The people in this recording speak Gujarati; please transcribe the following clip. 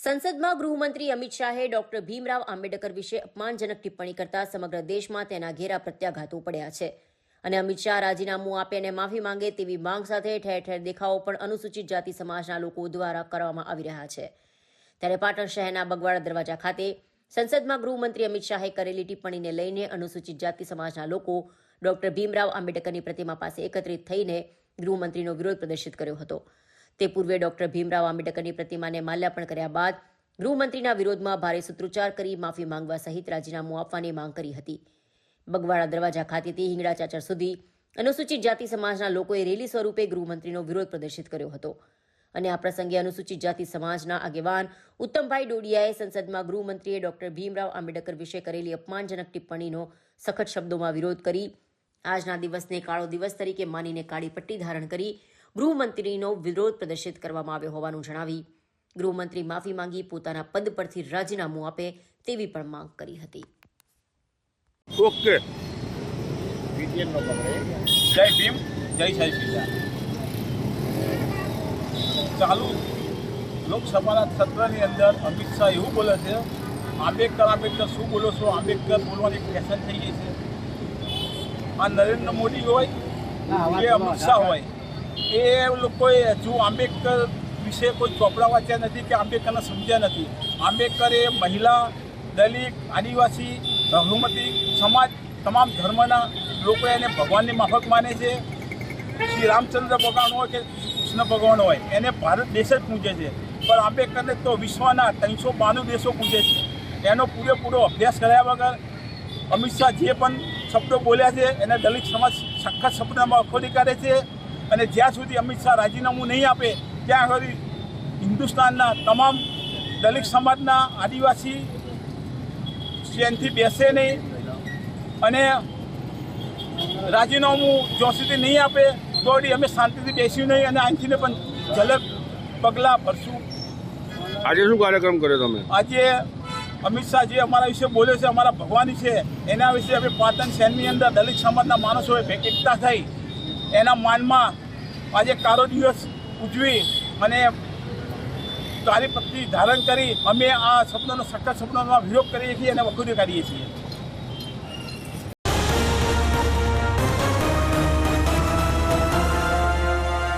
સંસદમાં ગૃહમંત્રી અમિત શાહે ડોક્ટર ભીમરાવ આંબેડકર વિશે અપમાનજનક ટિપ્પણી કરતા સમગ્ર દેશમાં તેના ઘેરા પ્રત્યાઘાતો પડ્યા છે અને અમિત શાહ રાજીનામું આપે અને માફી માંગે તેવી માંગ સાથે ઠેર ઠેર દેખાવો પણ અનુસૂચિત જાતિ સમાજના લોકો દ્વારા કરવામાં આવી રહ્યા છે। ત્યારે પાટણ શહેરના બગવાડા દરવાજા ખાતે સંસદમાં ગૃહમંત્રી અમિત શાહે કરેલી ટિપ્પણીને લઈને અનુસૂચિત જાતિ સમાજના લોકો ડોક્ટર ભીમરાવ આંબેડકરની પ્રતિમા પાસે એકત્રિત થઈને ગૃહમંત્રીનો વિરોધ પ્રદર્શિત કર્યો હતો। તે પૂર્વે ડોક્ટર ભીમરાવ આંબેડકરની પ્રતિમાને માલ્યાર્પણ કર્યા બાદ ગૃહમંત્રીના વિરોધમાં ભારે સૂત્રોચ્ચાર કરી માફી માંગવા સહિત રાજીનામું આપવાની માંગ કરી હતી। બગવાડા દરવાજા ખાતેથી હિંગળા ચાચર સુધી અનુસૂચિત જાતિ સમાજના લોકોએ રેલી સ્વરૂપે ગૃહમંત્રીનો વિરોધ પ્રદર્શિત કર્યો હતો અને આ પ્રસંગે અનુસૂચિત જાતિ સમાજના આગેવાન ઉત્તમભાઈ ડોડિયાએ સંસદમાં ગૃહમંત્રીએ ડોક્ટર ભીમરાવ આંબેડકર વિશે કરેલી અપમાનજનક ટિપ્પણીનો સખત શબ્દોમાં વિરોધ કરી આજના દિવસને કાળો દિવસ તરીકે માનીને કાળી પટ્ટી ધારણ કરી ગૃહમંત્રીનો વિરોધ પ્રદર્શિત કરવામાં આવ્યો હોવાનું જણાવી ગૃહમંત્રી માફી માંગી પોતાના પદ પરથી રાજીનામું આપે તેવી પણ માંગ કરી હતી। ઓકે, જય ભીમ, જય સાહેબ બીજા। ચાલુ લોકસભાના સત્રની અંદર અમિત શાહ એવું બોલે છે, આંબેડકર શું બોલો છો, આંબેડકર બોલવાની ફેશન થઈ ગઈ છે। આ નરેન્દ્ર મોદી હોય કે અમિત શાહ હોય, એ લોકોએ હજુ આંબેડકર વિશે કોઈ ચોપડા વાંચ્યા નથી કે આંબેડકરને સમજ્યા નથી। આંબેડકર એ મહિલા, દલિત, આદિવાસી, લઘુમતી સમાજ તમામ ધર્મના લોકો એને ભગવાનની માફક માને છે। શ્રી રામચંદ્ર ભગવાન હોય કે કૃષ્ણ ભગવાન હોય, એને ભારત દેશ જ પૂજે છે, પણ આંબેડકરને તો વિશ્વના 392 દેશો પૂજે છે। એનો પૂરેપૂરો અભ્યાસ કર્યા વગર અમિત શાહ જે પણ શબ્દો બોલ્યા છે એને દલિત સમાજ સખત શબ્દમાં વખોડી કરે છે અને જ્યાં સુધી અમિત શાહ રાજીનામું નહીં આપે ત્યાં સુધી હિન્દુસ્તાનના તમામ દલિત સમાજના આદિવાસી ચેનથી બેસે નહીં અને રાજીનામું જ્યાં સુધી નહીં આપે તો અમે શાંતિથી બેસ્યું નહીં અને અહીંથી પણ ઝલક પગલાં ભરશું। આજે શું કાર્યક્રમ કર્યો તમે? આજે અમિત શાહ જે અમારા વિશે બોલે છે, અમારા ભગવાન છે, એના વિશે અમે પાટણ શહેરની અંદર દલિત સમાજના માણસોએ એકતા થઈ એના માનમાં આજે કાળો દિવસ ઉજવી અને કાળી પટ્ટી ધારણ કરી અમે આ શબ્દનો સખત શબ્દોમાં વિરોધ કરીએ છીએ અને વખોડી કાઢીએ છીએ।